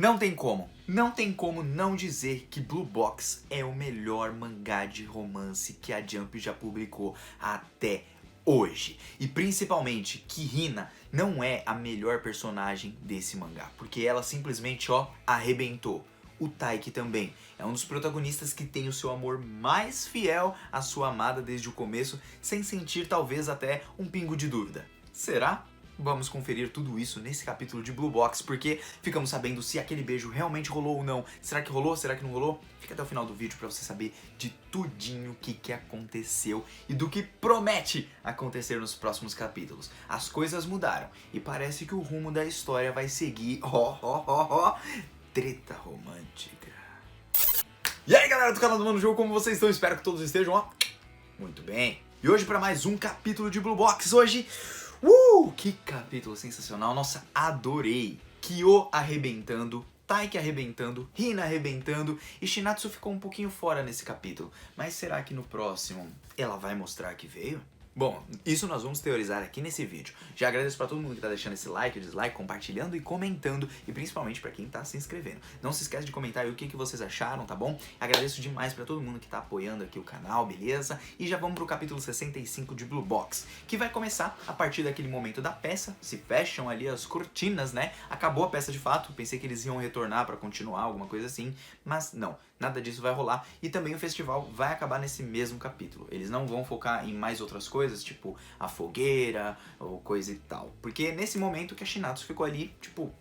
Não tem como não dizer que Blue Box é o melhor mangá de romance que a Jump já publicou até hoje. E principalmente que Hina não é a melhor personagem desse mangá, porque ela simplesmente, arrebentou. O Taiki também é um dos protagonistas que tem o seu amor mais fiel à sua amada desde o começo, sem sentir talvez até um pingo de dúvida. Será? Vamos conferir tudo isso nesse capítulo de Blue Box, porque ficamos sabendo se aquele beijo realmente rolou ou não. Será que rolou? Será que não rolou? Fica até o final do vídeo pra você saber de tudinho o que aconteceu e do que promete acontecer nos próximos capítulos. As coisas mudaram e parece que o rumo da história vai seguir, treta romântica. E aí galera do canal do Mano Jogo, como vocês estão? Espero que todos estejam, muito bem. E hoje para mais um capítulo de Blue Box, hoje... que capítulo sensacional, nossa, adorei. Kyo arrebentando, Taiki arrebentando, Hina arrebentando e Shinatsu ficou um pouquinho fora nesse capítulo. Mas será que no próximo ela vai mostrar que veio? Bom, isso nós vamos teorizar aqui nesse vídeo. Já agradeço pra todo mundo que tá deixando esse like, dislike, compartilhando e comentando, e principalmente pra quem tá se inscrevendo. Não se esquece de comentar aí o que vocês acharam, tá bom? Agradeço demais pra todo mundo que tá apoiando aqui o canal, beleza? E já vamos pro capítulo 65 de Blue Box, que vai começar a partir daquele momento da peça, se fecham ali as cortinas, né? Acabou a peça de fato, pensei que eles iam retornar pra continuar, alguma coisa assim, mas não. Nada disso vai rolar, e também o festival vai acabar nesse mesmo capítulo. Eles não vão focar em mais outras coisas, tipo a fogueira ou coisa e tal. Porque nesse momento que a Shinatsu ficou ali, ficou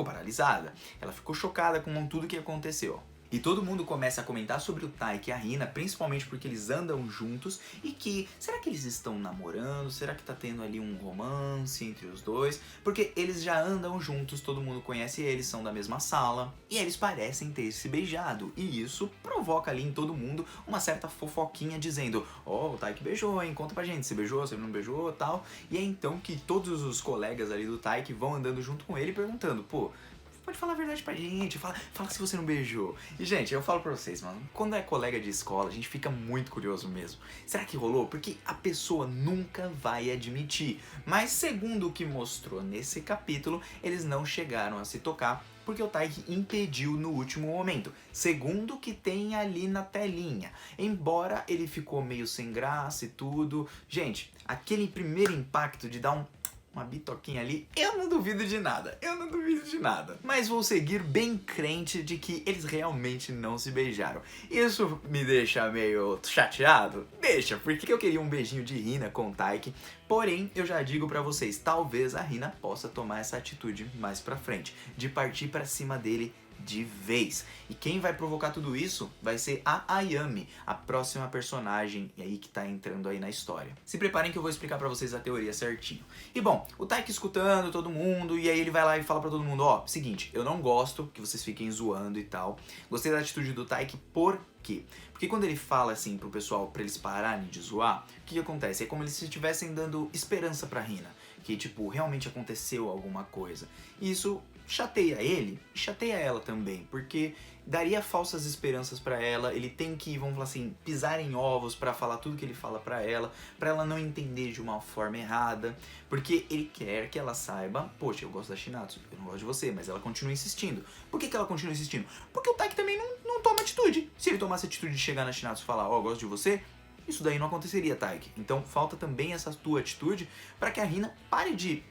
paralisada. Ela ficou chocada com tudo que aconteceu. E todo mundo começa a comentar sobre o Taiki e a Hina, principalmente porque eles andam juntos e que, será que eles estão namorando? Será que tá tendo ali um romance entre os dois? Porque eles já andam juntos, todo mundo conhece eles, são da mesma sala e eles parecem ter se beijado. E isso provoca ali em todo mundo uma certa fofoquinha dizendo: o Taiki beijou, hein? Conta pra gente, você beijou, você não beijou, tal. E é então que todos os colegas ali do Taiki vão andando junto com ele perguntando: pode falar a verdade pra gente, fala se você não beijou. E, gente, eu falo pra vocês, mano, quando é colega de escola, a gente fica muito curioso mesmo. Será que rolou? Porque a pessoa nunca vai admitir. Mas, segundo o que mostrou nesse capítulo, eles não chegaram a se tocar, porque o Taiki impediu no último momento, segundo o que tem ali na telinha. Embora ele ficou meio sem graça e tudo. Gente, aquele primeiro impacto de dar uma bitoquinha ali, eu não duvido de nada, Mas vou seguir bem crente de que eles realmente não se beijaram. Isso me deixa meio chateado? Deixa, porque eu queria um beijinho de Hina com o Taiki. Porém, eu já digo pra vocês, talvez a Hina possa tomar essa atitude mais pra frente, de partir pra cima dele de vez. E quem vai provocar tudo isso vai ser a Ayami, a próxima personagem aí que tá entrando aí na história. Se preparem que eu vou explicar pra vocês a teoria certinho. E bom, o Taiki escutando todo mundo, e aí ele vai lá e fala pra todo mundo: seguinte, eu não gosto que vocês fiquem zoando e tal. Gostei da atitude do Taiki, por quê? Porque quando ele fala assim pro pessoal pra eles pararem de zoar, o que acontece? É como eles estivessem dando esperança pra Hina, que realmente aconteceu alguma coisa. E isso chateia ele e chateia ela também, porque daria falsas esperanças pra ela. Ele tem que, vamos falar assim, pisar em ovos pra falar tudo que ele fala pra ela não entender de uma forma errada, porque ele quer que ela saiba: poxa, eu gosto da Shinatsu, eu não gosto de você, mas ela continua insistindo. Por que ela continua insistindo? Porque o Taiki também não toma atitude. Se ele tomasse atitude de chegar na Shinatsu e falar: eu gosto de você, isso daí não aconteceria, Taiki. Então falta também essa tua atitude pra que a Hina pare de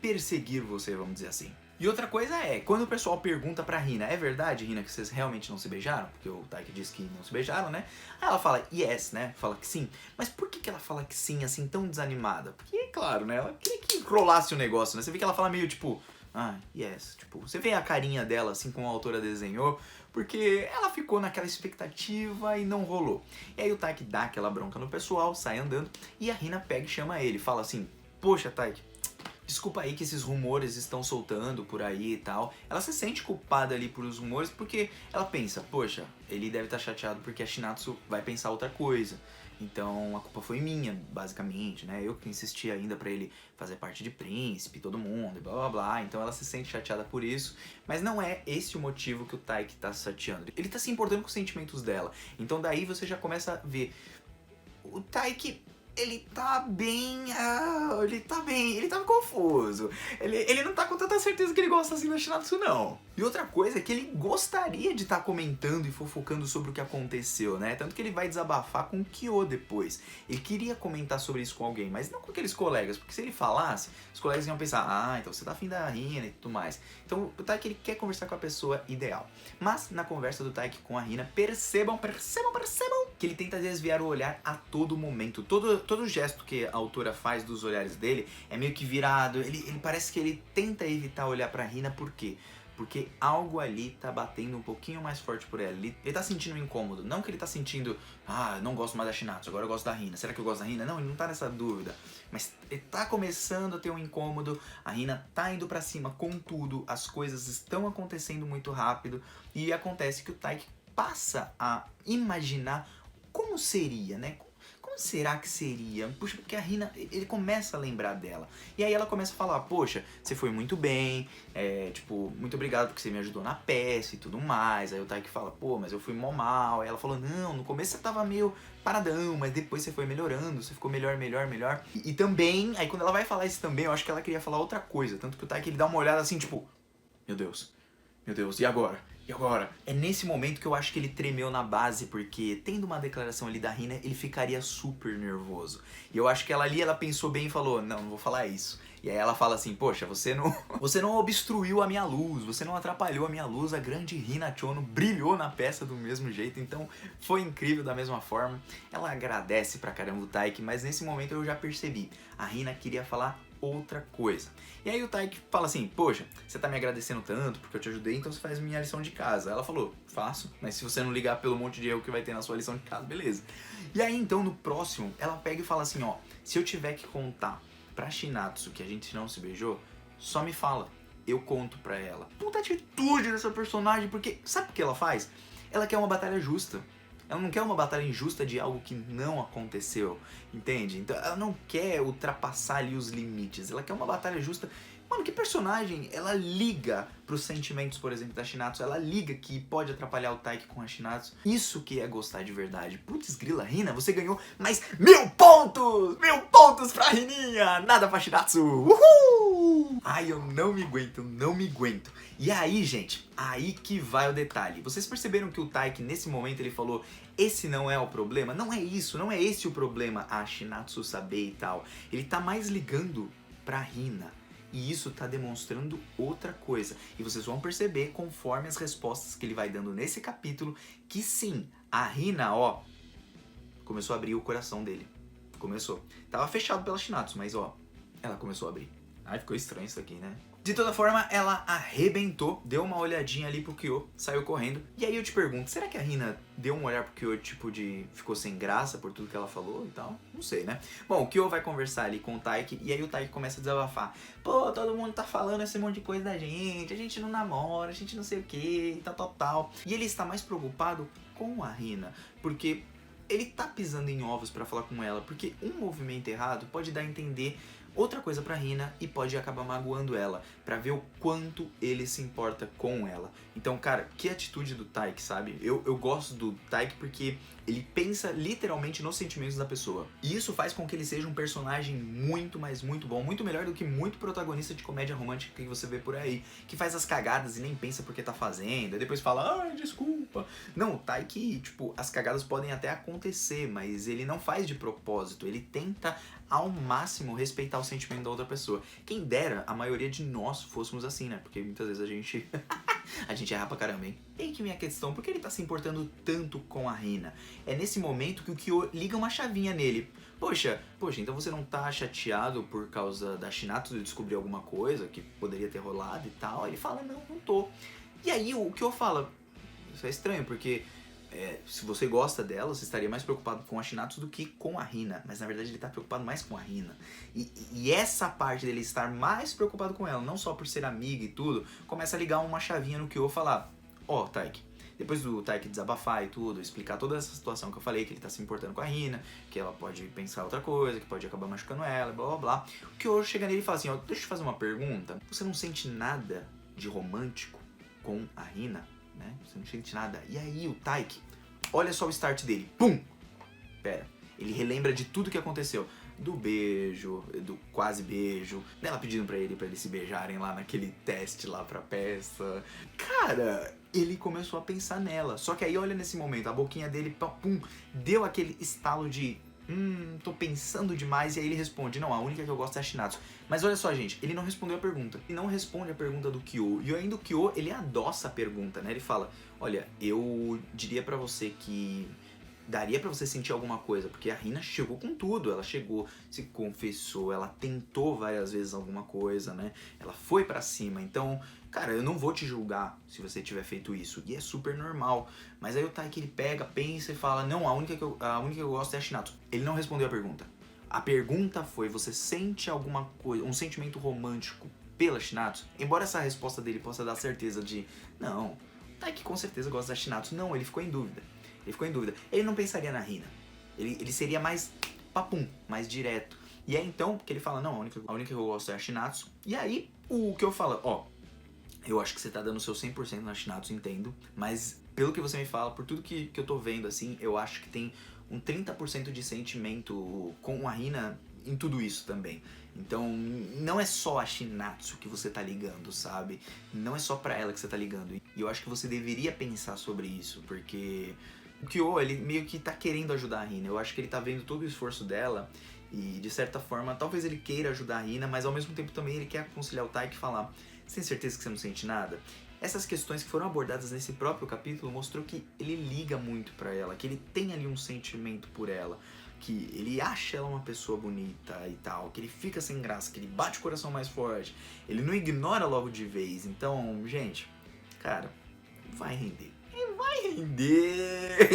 perseguir você, vamos dizer assim. E outra coisa é, quando o pessoal pergunta pra Hina: é verdade, Hina, que vocês realmente não se beijaram? Porque o Taiki disse que não se beijaram, né? Aí ela fala yes, né? Fala que sim. Mas por que ela fala que sim, assim, tão desanimada? Porque, claro, né? Ela queria que rolasse o negócio, né? Você vê que ela fala meio yes. Você vê a carinha dela, assim, como a autora desenhou, porque ela ficou naquela expectativa e não rolou. E aí o Taiki dá aquela bronca no pessoal, sai andando, e a Hina pega e chama ele. Fala assim: poxa, Taiki, desculpa aí que esses rumores estão soltando por aí e tal. Ela se sente culpada ali por os rumores, porque ela pensa: poxa, ele deve estar chateado porque a Shinatsu vai pensar outra coisa. Então a culpa foi minha, basicamente, né? Eu que insisti ainda pra ele fazer parte de príncipe, todo mundo, e blá blá blá. Então ela se sente chateada por isso. Mas não é esse o motivo que o Taiki tá se chateando. Ele tá se importando com os sentimentos dela. Então daí você já começa a ver: o Taiki ele tá bem, ele tá confuso. Ele não tá com tanta certeza que ele gosta assim da Shinatsu, não. E outra coisa é que ele gostaria de estar comentando e fofocando sobre o que aconteceu, né? Tanto que ele vai desabafar com o Kyo depois. Ele queria comentar sobre isso com alguém, mas não com aqueles colegas, porque se ele falasse, os colegas iam pensar, ah, então você tá afim da Hina e tudo mais. Então o Taiki, ele quer conversar com a pessoa ideal. Mas na conversa do Taiki com a Hina, percebam que ele tenta desviar o olhar a todo momento. Todo gesto que a autora faz dos olhares dele é meio que virado. Ele parece que ele tenta evitar olhar pra Hina, por quê? Porque algo ali tá batendo um pouquinho mais forte por ela. Ele tá sentindo um incômodo. Não que ele tá sentindo, ah, não gosto mais da Shinatsu, agora eu gosto da Hina. Será que eu gosto da Hina? Não, ele não tá nessa dúvida. Mas ele tá começando a ter um incômodo. A Hina tá indo pra cima com tudo. As coisas estão acontecendo muito rápido. E acontece que o Taiki passa a imaginar como seria, né? Como será que seria? Puxa, porque a Hina, ele começa a lembrar dela. E aí ela começa a falar, poxa, você foi muito bem, tipo, muito obrigado porque você me ajudou na peça e tudo mais. Aí o Taiki fala, pô, mas eu fui mó mal. Aí ela falou, não, no começo você tava meio paradão, mas depois você foi melhorando, você ficou melhor. E também, aí quando ela vai falar isso também, eu acho que ela queria falar outra coisa. Tanto que o Taiki, ele dá uma olhada assim, tipo, meu Deus, e agora? E agora? É nesse momento que eu acho que ele tremeu na base, porque tendo uma declaração ali da Hina, ele ficaria super nervoso. E eu acho que ela ali, ela pensou bem e falou, não vou falar isso. E aí ela fala assim, poxa, você não obstruiu a minha luz, você não atrapalhou a minha luz, a grande Hina Chono brilhou na peça do mesmo jeito, então foi incrível da mesma forma. Ela agradece pra caramba o Taiki, mas nesse momento eu já percebi, a Hina queria falar outra coisa. E aí o Taiki fala assim, poxa, você tá me agradecendo tanto porque eu te ajudei, então você faz minha lição de casa. Ela falou, faço, mas se você não ligar pelo monte de erro que vai ter na sua lição de casa, beleza. E aí então no próximo, ela pega e fala assim, ó, se eu tiver que contar pra Shinatsu que a gente não se beijou, só me fala, eu conto pra ela. Puta atitude dessa personagem, porque sabe o que ela faz? Ela quer uma batalha justa. Ela não quer uma batalha injusta de algo que não aconteceu, entende? Então ela não quer ultrapassar ali os limites, ela quer uma batalha justa. Mano, que personagem? Ela liga pros sentimentos, por exemplo, da Shinatsu, ela liga que pode atrapalhar o Taiki com a Shinatsu. Isso que é gostar de verdade. Putz grila, Hina, você ganhou mais 1000 pontos! 1000 pontos pra Hininha! Nada pra Shinatsu! Uhul! Ai, eu não me aguento. E aí, gente, aí que vai o detalhe. Vocês perceberam que o Taiki, nesse momento, ele falou, esse não é o problema? Não é isso, não é esse o problema, a Shinatsu saber e tal. Ele tá mais ligando pra Hina. E isso tá demonstrando outra coisa. E vocês vão perceber, conforme as respostas que ele vai dando nesse capítulo, que sim, a Hina, ó, começou a abrir o coração dele. Começou. Tava fechado pela Shinatsu, mas ó, ela começou a abrir. Ai, ficou estranho isso aqui, né? De toda forma, ela arrebentou, deu uma olhadinha ali pro Kyo, saiu correndo. E aí eu te pergunto, será que a Hina deu um olhar pro Kyo, tipo de... ficou sem graça por tudo que ela falou e tal? Não sei, né? Bom, o Kyo vai conversar ali com o Taiki, e aí o Taiki começa a desabafar. Pô, todo mundo tá falando esse monte de coisa da gente, a gente não namora, a gente não sei o que, tal. E ele está mais preocupado com a Hina, porque ele tá pisando em ovos pra falar com ela, porque um movimento errado pode dar a entender outra coisa pra Hina e pode acabar magoando ela, pra ver o quanto ele se importa com ela. Então, cara, que atitude do Taiki, sabe? Eu gosto do Taiki porque ele pensa literalmente nos sentimentos da pessoa. E isso faz com que ele seja um personagem muito, mas muito bom, muito melhor do que muito protagonista de comédia romântica que você vê por aí, que faz as cagadas e nem pensa porque tá fazendo, e depois fala, ai, desculpa. Não, o Taiki, tipo, as cagadas podem até acontecer, mas ele não faz de propósito, ele tenta ao máximo respeitar o sentimento da outra pessoa. Quem dera a maioria de nós fôssemos assim, né? Porque muitas vezes a gente a gente erra pra caramba, hein? E aí que minha questão, por que ele tá se importando tanto com a Hina? É nesse momento que o Kyo liga uma chavinha nele. Poxa, então você não tá chateado por causa da Shinatsu de descobrir alguma coisa que poderia ter rolado e tal? Aí ele fala, não tô. E aí o Kyo fala, isso é estranho, porque se você gosta dela, você estaria mais preocupado com a Shinatsu do que com a Hina. Mas na verdade ele tá preocupado mais com a Hina. E essa parte dele estar mais preocupado com ela, não só por ser amiga e tudo, começa a ligar uma chavinha no Kyo e falar, ó, Taiki, depois do Taiki desabafar e tudo, explicar toda essa situação que eu falei, que ele tá se importando com a Hina, que ela pode pensar outra coisa, que pode acabar machucando ela, blá blá blá. O Kyo chega nele e fala assim, ó, deixa eu te fazer uma pergunta. Você não sente nada de romântico com a Hina, né? Você não sente nada. E aí o Taiki, olha só o start dele. Pum! Pera. Ele relembra de tudo que aconteceu. Do beijo, do quase beijo, dela pedindo pra eles se beijarem lá naquele teste lá pra peça. Cara, ele começou a pensar nela. Só que aí, olha nesse momento, a boquinha dele, pum, deu aquele estalo de... tô pensando demais. E aí ele responde, não, a única que eu gosto é a Shinatsu. Mas olha só, gente, ele não respondeu a pergunta. Ele não responde a pergunta do Kyo. E ainda o Kyo, ele adoça a pergunta, né? Ele fala, olha, eu diria pra você que... daria pra você sentir alguma coisa, porque a Hina chegou com tudo, ela chegou, se confessou, ela tentou várias vezes alguma coisa, né? Ela foi pra cima, então, cara, eu não vou te julgar se você tiver feito isso, e é super normal. Mas aí o Taiki, ele pega, pensa e fala, não, a única que eu gosto é a Shinatsu. Ele não respondeu a pergunta. A pergunta foi, você sente alguma coisa, um sentimento romântico pela Shinatsu? Embora essa resposta dele possa dar certeza de, não, o Taiki com certeza gosta da Shinatsu, não, ele ficou em dúvida. Ele ficou em dúvida. Ele não pensaria na Hina. Ele seria mais papum, mais direto. E é então que ele fala, não, a única que eu gosto é a Shinatsu. E aí, o que eu falo, ó, eu acho que você tá dando o seu 100% na Shinatsu, entendo. Mas, pelo que você me fala, por tudo que eu tô vendo, assim, eu acho que tem um 30% de sentimento com a Hina em tudo isso também. Então, não é só a Shinatsu que você tá ligando, sabe? Não é só pra ela que você tá ligando. E eu acho que você deveria pensar sobre isso, porque... o Kyo, ele meio que tá querendo ajudar a Hina. Eu acho que ele tá vendo todo o esforço dela e, de certa forma, talvez ele queira ajudar a Hina, mas ao mesmo tempo também ele quer aconselhar o Taiki e falar, você tem certeza que você não sente nada? Essas questões que foram abordadas nesse próprio capítulo mostrou que ele liga muito pra ela, que ele tem ali um sentimento por ela, que ele acha ela uma pessoa bonita e tal, que ele fica sem graça, que ele bate o coração mais forte, ele não ignora logo de vez. Então, gente, cara, vai render. Vai render.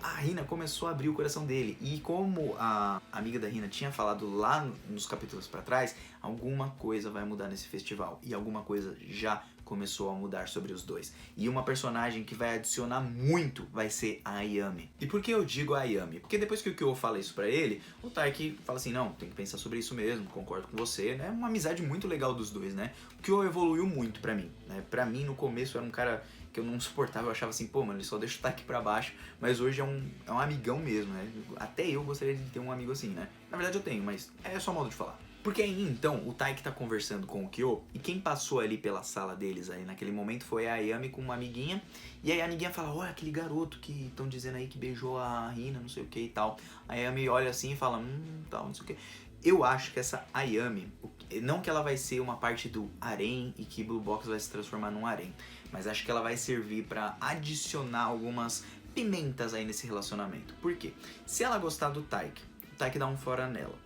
A Hina começou a abrir o coração dele. E como a amiga da Hina tinha falado lá nos capítulos pra trás, alguma coisa vai mudar nesse festival. E alguma coisa já começou a mudar sobre os dois. E uma personagem que vai adicionar muito vai ser a Ayami. E por que eu digo a Ayami? Porque depois que o Kyo fala isso pra ele, o Taiki fala assim, não, tem que pensar sobre isso mesmo, concordo com você, né? Uma amizade muito legal dos dois, né? O Kyo evoluiu muito pra mim, né? Pra mim, no começo, era um cara que eu não suportava, eu achava assim, pô, mano, ele só deixa o Taiki pra baixo, mas hoje é um amigão mesmo, né? Até eu gostaria de ter um amigo assim, né? Na verdade eu tenho, mas é só modo de falar. Porque aí, então, o Taiki tá conversando com o Kyo, e quem passou ali pela sala deles aí naquele momento foi a Ayami com uma amiguinha, e aí a amiguinha fala, olha, aquele garoto que estão dizendo aí que beijou a Hina, não sei o que e tal. A Ayami olha assim e fala, tal, não sei o que. Eu acho que essa Ayami, não que ela vai ser uma parte do harem e que Blue Box vai se transformar num harem, mas acho que ela vai servir pra adicionar algumas pimentas aí nesse relacionamento. Por quê? Se ela gostar do Taiki, o Taiki dá um fora nela.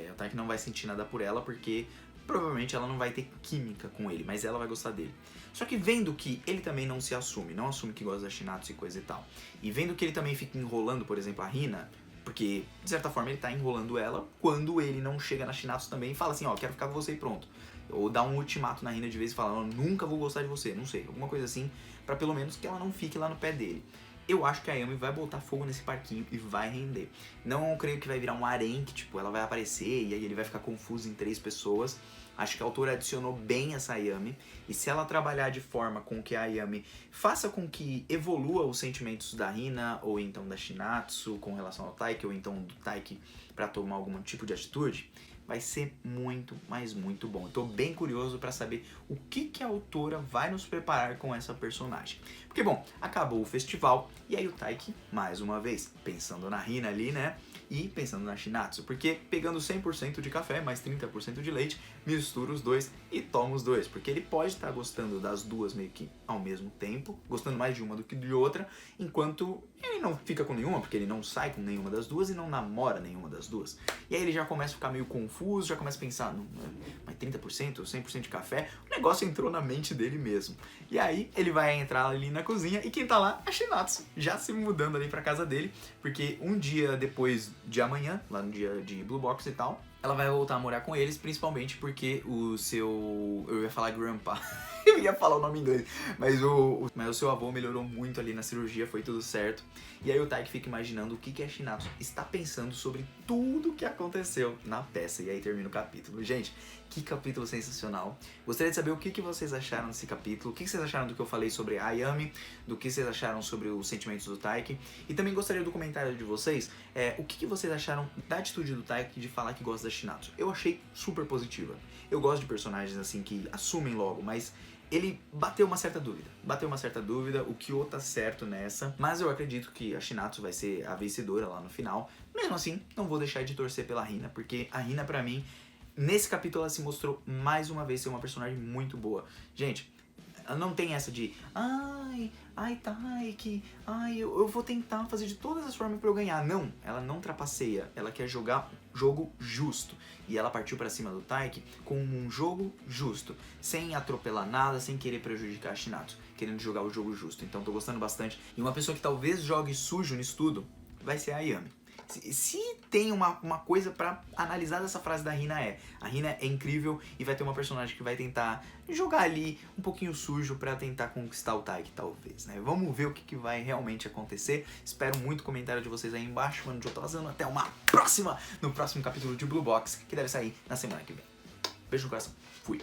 O Taiki não vai sentir nada por ela, porque provavelmente ela não vai ter química com ele, mas ela vai gostar dele. Só que vendo que ele também não se assume, não assume que gosta da Shinatsu e coisa e tal, e vendo que ele também fica enrolando, por exemplo, a Hina, porque, de certa forma, ele tá enrolando ela quando ele não chega na Shinatsu também e fala assim, ó, quero ficar com você e pronto. Ou dá um ultimato na Hina de vez e fala, eu nunca vou gostar de você, não sei, alguma coisa assim, pra pelo menos que ela não fique lá no pé dele. Eu acho que a Ayami vai botar fogo nesse parquinho e vai render. Não creio que vai virar um harém, que tipo, ela vai aparecer e aí ele vai ficar confuso em 3 pessoas. Acho que a autora adicionou bem essa Ayami. E se ela trabalhar de forma com que a Ayami faça com que evolua os sentimentos da Hina, ou então da Shinatsu com relação ao Taiki, ou então do Taiki pra tomar algum tipo de atitude, vai ser muito, mas muito bom. Eu tô bem curioso pra saber o que a autora vai nos preparar com essa personagem. Porque, bom, acabou o festival e aí o Taiki, mais uma vez, pensando na Hina ali, né? E pensando na Shinatsu, porque pegando 100% de café mais 30% de leite, mistura os dois e toma os dois. Porque ele pode estar gostando das duas meio que ao mesmo tempo, gostando mais de uma do que de outra, enquanto ele não fica com nenhuma, porque ele não sai com nenhuma das duas e não namora nenhuma das duas. E aí ele já começa a ficar meio confuso, já começa a pensar, mas 30%, 100% de café, o negócio entrou na mente dele mesmo. E aí ele vai entrar ali na cozinha e quem tá lá? A Shinatsu, já se mudando ali pra casa dele, porque um dia depois de amanhã, lá no dia de Blue Box e tal, ela vai voltar a morar com eles, principalmente porque o seu... eu ia falar grandpa. Eu ia falar o nome em inglês. Mas o seu avô melhorou muito ali na cirurgia, foi tudo certo. E aí o Taiki fica imaginando o que a Shinatsu está pensando sobre tudo que aconteceu na peça. E aí termina o capítulo. Gente, que capítulo sensacional. Gostaria de saber o que vocês acharam desse capítulo. O que vocês acharam do que eu falei sobre a Ayami. Do que vocês acharam sobre os sentimentos do Taiki. E também gostaria do comentário de vocês. O que vocês acharam da atitude do Taiki de falar que gosta da Shinatsu. Eu achei super positiva. Eu gosto de personagens assim que assumem logo, mas ele bateu uma certa dúvida, o Kyo tá certo nessa, mas eu acredito que a Shinatsu vai ser a vencedora lá no final. Mesmo assim, não vou deixar de torcer pela Hina, porque a Hina pra mim, nesse capítulo ela se mostrou mais uma vez ser uma personagem muito boa. Gente, ela não tem essa de ai Taiki, eu vou tentar fazer de todas as formas pra eu ganhar. Não, ela não trapaceia, ela quer jogar jogo justo. E ela partiu pra cima do Taiki com um jogo justo, sem atropelar nada, sem querer prejudicar a Shinatsu, querendo jogar o jogo justo. Então tô gostando bastante. E uma pessoa que talvez jogue sujo nisso tudo vai ser a Ayami. Se tem uma coisa pra analisar dessa frase da Hina a Hina é incrível e vai ter uma personagem que vai tentar jogar ali um pouquinho sujo pra tentar conquistar o Taiki, talvez, né? Vamos ver o que vai realmente acontecer. Espero muito o comentário de vocês aí embaixo, mano. Eu tô vazando. Até uma próxima, no próximo capítulo de Blue Box, que deve sair na semana que vem. Beijo no coração. Fui.